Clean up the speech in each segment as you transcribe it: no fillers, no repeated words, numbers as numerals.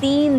3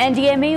NDMA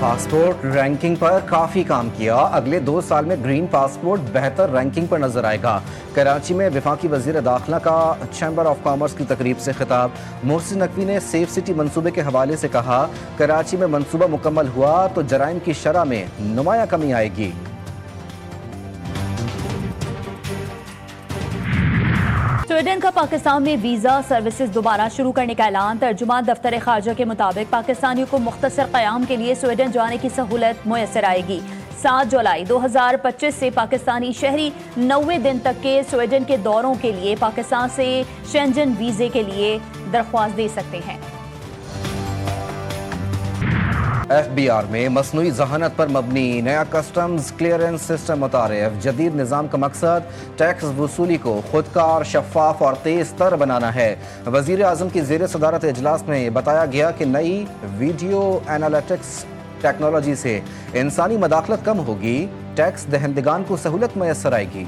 passport ranking پر کافی کام کیا، اگلے 2 سال میں گرین پاسپورٹ بہتر رینکنگ پر نظر آئے گا۔ کراچی میں وفاقی وزیر داخلہ کا چیمبر آف کامرس کی تقریب سے خطاب۔ محسن نقوی نے سیف سٹی منصوبے کے حوالے سے کہا، کراچی میں منصوبہ مکمل ہوا تو جرائم کی شرح میں نمایاں کمی آئے گی۔ سویڈن کا پاکستان میں ویزا سروسز دوبارہ شروع کرنے کا اعلان۔ ترجمان دفتر خارجہ کے مطابق پاکستانیوں کو مختصر قیام کے لیے سویڈن جانے کی سہولت میسر آئے گی۔ 7 جولائی 2025 سے پاکستانی شہری 90 دن تک کے سویڈن کے دوروں کے لیے پاکستان سے شینجن ویزے کے لیے درخواست دے سکتے ہیں۔ FBR میں مصنوعی ذہانت پر مبنی نیا کسٹمز کلیئرنس سسٹم متعارف۔ جدید نظام کا مقصد ٹیکس وصولی کو خودکار، شفاف اور تیز تر بنانا ہے۔ وزیر اعظم کی زیر صدارت اجلاس میں بتایا گیا کہ نئی ویڈیو انالیٹکس ٹیکنالوجی سے انسانی مداخلت کم ہوگی، ٹیکس دہندگان کو سہولت میسر آئے گی۔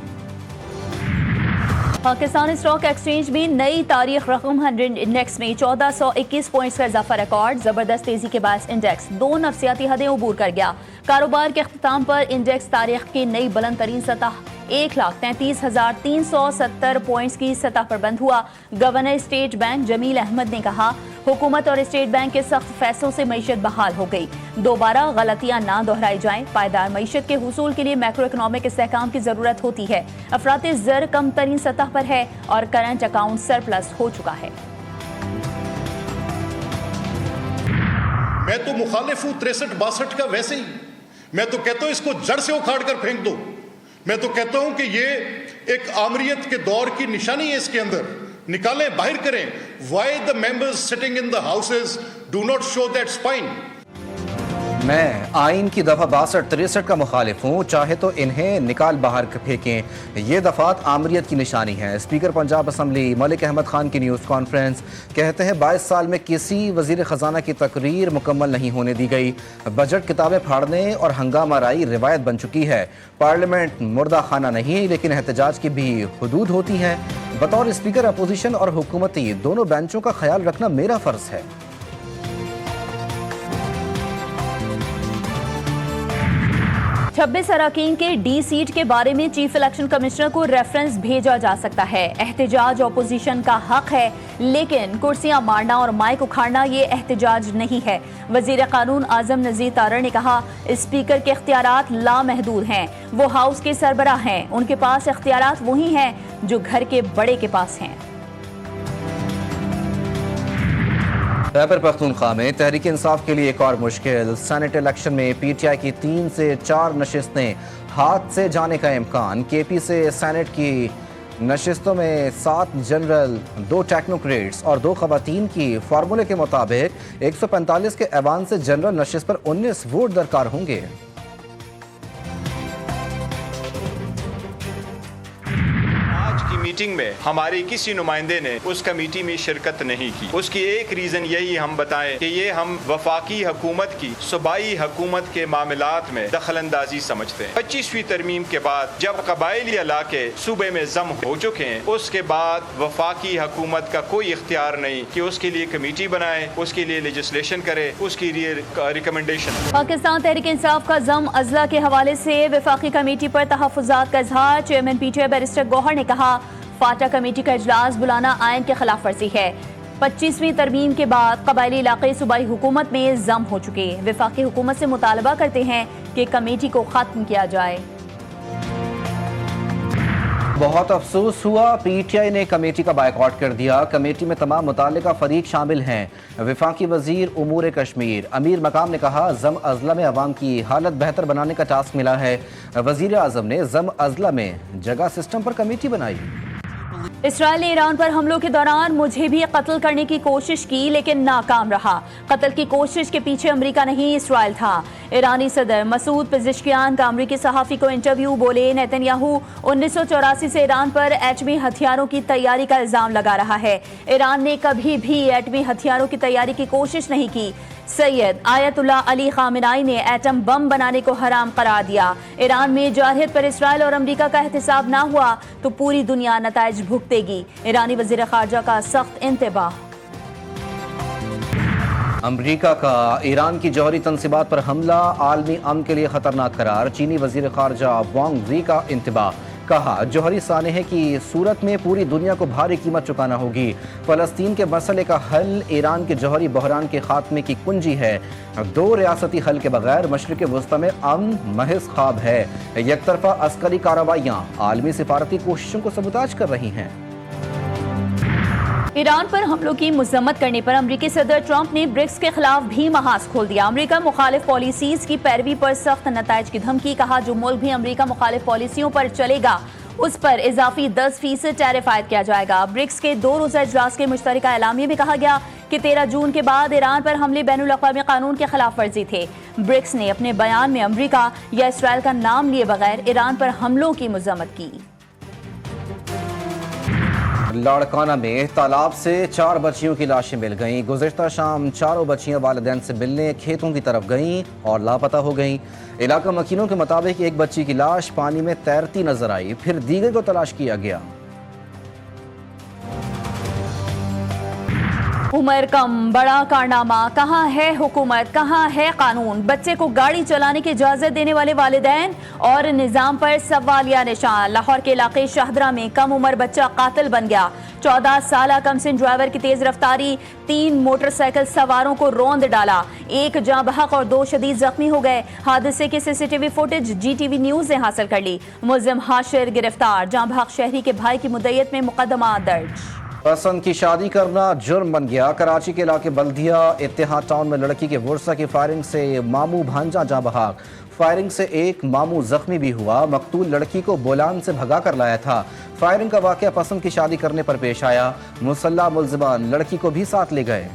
پاکستان اسٹاک ایکسچینج میں نئی تاریخ رقم 100 انڈیکس میں 1421 پوائنٹس کا اضافہ ریکارڈ۔ زبردست تیزی کے باعث انڈیکس 2 نفسیاتی حدیں عبور کر گیا۔ کاروبار کے اختتام پر انڈیکس تاریخ کی نئی بلند ترین سطح 1,33,370 پوائنٹس کی سطح پر بند ہوا۔ گورنر اسٹیٹ بینک جمیل احمد نے کہا، حکومت اور اسٹیٹ بینک کے سخت فیصلوں سے معیشت بحال ہو گئی، دوبارہ غلطیاں نہ دہرائی جائیں۔ پائیدار معیشت کے حصول کے لیے میکرو اکنامک استحکام کی ضرورت ہوتی ہے۔ افراط زر کم ترین سطح پر ہے اور کرنٹ اکاؤنٹ سرپلس ہو چکا ہے۔ میں تو مخالف ہوں 63-62 کا، ویسے ہی میں تو کہتا ہوں اس کو جڑ سے اکھاڑ کر پھینک دو۔ میں تو کہتا ہوں کہ یہ ایک آمریت کے دور کی نشانی ہے، اس کے اندر نکالیں، باہر کریں۔ Why the members sitting in the houses do not show that spine؟ میں آئین کی دفعہ 62-63 کا مخالف ہوں، چاہے تو انہیں نکال باہر پھینکیں، یہ دفعات آمریت کی نشانی ہے۔ اسپیکر پنجاب اسمبلی ملک احمد خان کی نیوز کانفرنس، کہتے ہیں 22 سال میں کسی وزیر خزانہ کی تقریر مکمل نہیں ہونے دی گئی، بجٹ کتابیں پھاڑنے اور ہنگامہ آرائی روایت بن چکی ہے۔ پارلیمنٹ مردہ خانہ نہیں، لیکن احتجاج کی بھی حدود ہوتی ہے۔ بطور اسپیکر اپوزیشن اور حکومتی دونوں بینچوں کا خیال رکھنا میرا فرض ہے۔ 26 اراکین کے ڈی سیٹ کے بارے میں چیف الیکشن کمشنر کو ریفرنس بھیجا جا سکتا ہے۔ احتجاج اپوزیشن کا حق ہے، لیکن کرسیاں مارنا اور مائک اکھاڑنا یہ احتجاج نہیں ہے۔ وزیر قانون اعظم نذیر تارڑ نے کہا، اسپیکر کے اختیارات لامحدود ہیں، وہ ہاؤس کے سربراہ ہیں، ان کے پاس اختیارات وہی ہیں جو گھر کے بڑے کے پاس ہیں۔ خیبر پختونخوا میں تحریک انصاف کے لیے ایک اور مشکل، سینٹ الیکشن میں پی ٹی آئی کی 3 سے 4 نشستیں ہاتھ سے جانے کا امکان۔ کے پی سے سینٹ کی نشستوں میں 7 جنرل، 2 ٹیکنوکریٹس اور 2 خواتین کی فارمولے کے مطابق 145 کے ایوان سے جنرل نشست پر 19 ووٹ درکار ہوں گے۔ میٹنگ میں ہمارے کسی نمائندے نے اس کمیٹی میں شرکت نہیں کی۔ اس کی ایک ریزن یہی ہم بتائیں کہ یہ ہم وفاقی حکومت کی صوبائی حکومت کے معاملات میں دخل اندازی سمجھتے ہیں۔ 25ویں ترمیم کے بعد جب قبائلی علاقے صوبے میں ضم ہو چکے ہیں، اس کے بعد وفاقی حکومت کا کوئی اختیار نہیں کہ اس کے لیے کمیٹی بنائے، اس کے لیے لیجسلیشن کرے، اس کے لیے ریکمنڈیشن۔ پاکستان تحریک انصاف کا ضم اضلاع کے حوالے سے وفاقی کمیٹی پر تحفظات کا اظہار۔ Chairman P T I barrister Gohar نے کہا، فاٹا کمیٹی کا اجلاس بلانا آئین کے خلاف ورزی ہے۔ 25ویں ترمیم کے بعد قبائلی علاقے صوبائی حکومت میں ضم ہو چکے، وفاقی حکومت سے مطالبہ کرتے ہیں کہ کمیٹی کو ختم کیا جائے۔ بہت افسوس ہوا، پی ٹی آئی نے کمیٹی کا بائیکاٹ کر دیا۔ کمیٹی میں تمام متعلقہ فریق شامل ہیں۔ وفاقی وزیر امور کشمیر امیر مقام نے کہا، ضم اضلاع میں عوام کی حالت بہتر بنانے کا ٹاسک ملا ہے۔ وزیر اعظم نے ضم اضلاع میں جگہ سسٹم پر کمیٹی بنائی۔ اسرائیل نے ایران پر حملوں کے دوران مجھے بھی قتل کرنے کی کوشش کی، لیکن ناکام رہا۔ قتل کی کوشش کے پیچھے امریکہ نہیں، اسرائیل تھا۔ ایرانی صدر مسعود پزشکیان کا امریکی صحافی کو انٹرویو، بولے، نیتن یاہو 1984 سے ایران پر ایٹمی ہتھیاروں کی تیاری کا الزام لگا رہا ہے۔ ایران نے کبھی بھی ایٹمی ہتھیاروں کی تیاری کی کوشش نہیں کی۔ سید آیت اللہ علی خامنائی نے ایٹم بم بنانے کو حرام قرار دیا۔ ایران میں جارحیت پر اسرائیل اور امریکہ کا احتساب نہ ہوا تو پوری دنیا نتائج بھگتے گی۔ ایرانی وزیر خارجہ کا سخت انتباہ۔ امریکہ کا ایران کی جوہری تنصیبات پر حملہ عالمی امن کے لیے خطرناک قرار، چینی وزیر خارجہ وانگ وی کا انتباہ، کہا جوہری سانحے کی صورت میں پوری دنیا کو بھاری قیمت چکانا ہوگی، فلسطین کے مسئلے کا حل ایران کے جوہری بحران کے خاتمے کی کنجی ہے، دو ریاستی حل کے بغیر مشرق وسطی میں امن محض خواب ہے، یک طرفہ عسکری کارروائیاں عالمی سفارتی کوششوں کو سبوتاژ کر رہی ہیں۔ ایران پر حملوں کی مذمت کرنے پر امریکی صدر ٹرمپ نے برکس کے خلاف بھی محاذ کھول دیا، امریکہ مخالف پالیسیز کی پیروی پر سخت نتائج کی دھمکی، کہا جو ملک بھی امریکہ مخالف پالیسیوں پر چلے گا اس پر اضافی 10% ٹیرف عائد کیا جائے گا۔ برکس کے 2 روزہ اجلاس کے مشترکہ اعلامیے میں کہا گیا کہ 13 جون کے بعد ایران پر حملے بین الاقوامی قانون کے خلاف ورزی تھے۔ برکس نے اپنے بیان میں امریکہ یا اسرائیل کا نام لیے بغیر ایران پر حملوں کی مذمت کی۔ لاڑکانہ میں تالاب سے 4 بچیوں کی لاشیں مل گئیں، گزشتہ شام چاروں بچیاں والدین سے ملنے کھیتوں کی طرف گئیں اور لاپتہ ہو گئیں۔ علاقہ مکینوں کے مطابق ایک بچی کی لاش پانی میں تیرتی نظر آئی، پھر دیگر کو تلاش کیا گیا۔ عمر کم بڑا کارنامہ، کہاں ہے حکومت، کہاں ہے قانون؟ بچے کو گاڑی چلانے کی اجازت دینے والے والدین اور نظام پر سوالیہ نشان۔ لاہور کے علاقے شاہدرہ میں کم عمر بچہ قاتل بن گیا، 14 سالہ کمسن ڈرائیور کی تیز رفتاری 3 موٹر سائیکل سواروں کو روند ڈالا، 1 جاں بحق اور 2 شدید زخمی ہو گئے۔ حادثے کی CCTV فوٹیج GTV نیوز نے حاصل کر لی، ملزم حاشر گرفتار، جاں بحق شہری کے بھائی کی مدعیت میں مقدمہ درج۔ پسند کی شادی کرنا جرم بن گیا، کراچی کے علاقے بلدیہ اتحاد ٹاؤن میں لڑکی کے ورثہ کی فائرنگ سے ماموں بھانجا جاں بحق، فائرنگ سے ایک ماموں زخمی بھی ہوا، مقتول لڑکی کو بولان سے بھگا کر لایا تھا۔ فائرنگ کا واقعہ پسند کی شادی کرنے پر پیش آیا، مسلح ملزمان لڑکی کو بھی ساتھ لے گئے۔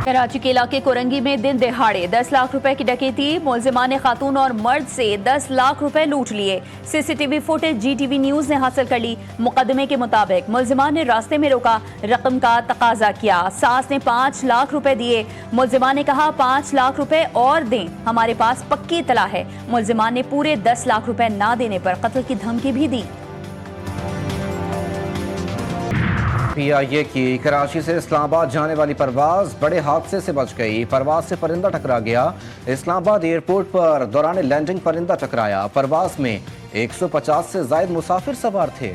کراچی کے علاقے کورنگی میں دن دہاڑے 10 لاکھ روپے کی ڈکیتی، ملزمان نے خاتون اور مرد سے 10 لاکھ روپے لوٹ لیے، CCTV فوٹیج GTV نیوز نے حاصل کر لی۔ مقدمے کے مطابق ملزمان نے راستے میں روکا، رقم کا تقاضا کیا، ساس نے 5 لاکھ روپے دیے، ملزمان نے کہا 5 لاکھ روپے اور دیں، ہمارے پاس پکی اطلاع ہے۔ ملزمان نے پورے 10 لاکھ روپے نہ دینے پر قتل کی دھمکی بھی دی۔ PIA کی کراچی سے اسلام آباد جانے والی پرواز بڑے حادثے سے بچ گئی، پرواز سے پرندہ ٹکرا گیا، اسلام آباد ایئرپورٹ پر دوران لینڈنگ پرندہ ٹکرایا، پرواز میں 150 سے زائد مسافر سوار تھے۔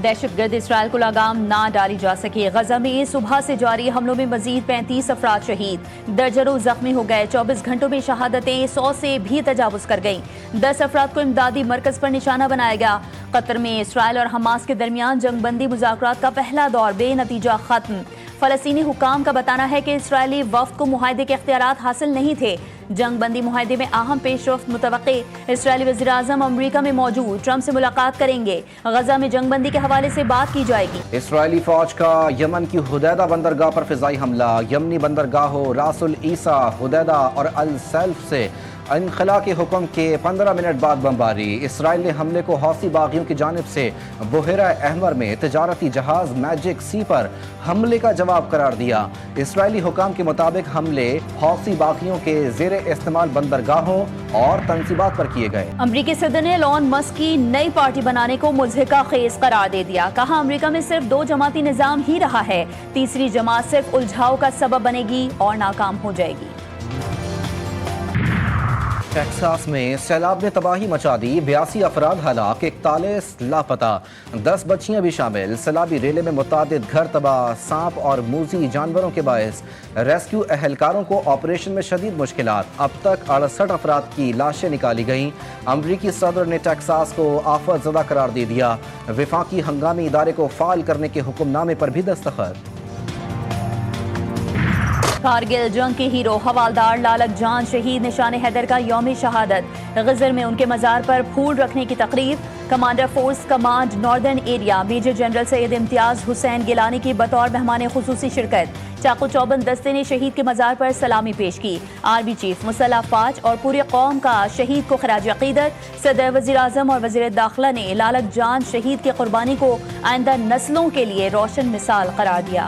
دہشت گرد اسرائیل کو لگام نہ ڈالی جا سکے، غزہ میں صبح سے جاری حملوں میں مزید 35 افراد شہید، درجنوں زخمی ہو گئے، 24 گھنٹوں میں شہادتیں 100 سے بھی تجاوز کر گئیں، 10 افراد کو امدادی مرکز پر نشانہ بنایا گیا۔ قطر میں اسرائیل اور حماس کے درمیان جنگ بندی مذاکرات کا پہلا دور بے نتیجہ ختم، فلسطینی حکام کا بتانا ہے کہ اسرائیلی وفد کو معاہدے کے اختیارات حاصل نہیں تھے، جنگ بندی معاہدے میں اہم پیش رفت متوقع، اسرائیلی وزیر اعظم امریکہ میں موجود، ٹرمپ سے ملاقات کریں گے، غزہ میں جنگ بندی کے حوالے سے بات کی جائے گی۔ اسرائیلی فوج کا یمن کی حدیدہ بندرگاہ پر فضائی حملہ، یمنی بندرگاہوں راس العیسیٰ، حدیدہ اور السلف سے انخلا کے حکم کے 15 منٹ بعد بمباری، اسرائیل نے حملے کو حوثی باغیوں کی جانب سے بحیرہ احمر میں تجارتی جہاز میجک سی پر حملے کا جواب قرار دیا۔ اسرائیلی حکام کے مطابق حملے حوثی باغیوں کے زیر استعمال بندرگاہوں اور تنصیبات پر کیے گئے۔ امریکی صدر نے ایلون مسک کی نئی پارٹی بنانے کو مضحکہ خیز قرار دے دیا، کہا امریکہ میں صرف 2 جماعتی نظام ہی رہا ہے، تیسری جماعت صرف الجھاؤ کا سبب بنے گی اور ناکام ہو جائے گی۔ ٹیکساس میں سیلاب نے تباہی مچا دی، 82 افراد ہلاک، 41 لاپتہ، 10 بچیاں بھی شامل، سیلابی ریلے میں متعدد گھر تباہ، سانپ اور موذی جانوروں کے باعث ریسکیو اہلکاروں کو آپریشن میں شدید مشکلات، اب تک 68 افراد کی لاشیں نکالی گئیں۔ امریکی صدر نے ٹیکساس کو آفت زدہ قرار دے دیا، وفاقی ہنگامی ادارے کو فعال کرنے کے حکم نامے پر بھی دستخط۔ کارگل جنگ کے ہیرو حوالدار لالک جان شہید نشان حیدر کا یوم شہادت، غزر میں ان کے مزار پر پھول رکھنے کی تقریب، commander force command northern area major general Syed Imtiaz Hussain Gilani کی بطور مہمان خصوصی شرکت، چاقو چوبند دستے نے شہید کے مزار پر سلامی پیش کی، آرمی چیف مسلح افواج اور پوری قوم کا شہید کو خراج عقیدت، صدر وزیر اعظم اور وزیر داخلہ نے لالک جان شہید کی قربانی کو آئندہ نسلوں کے لیے روشن مثال قرار دیا۔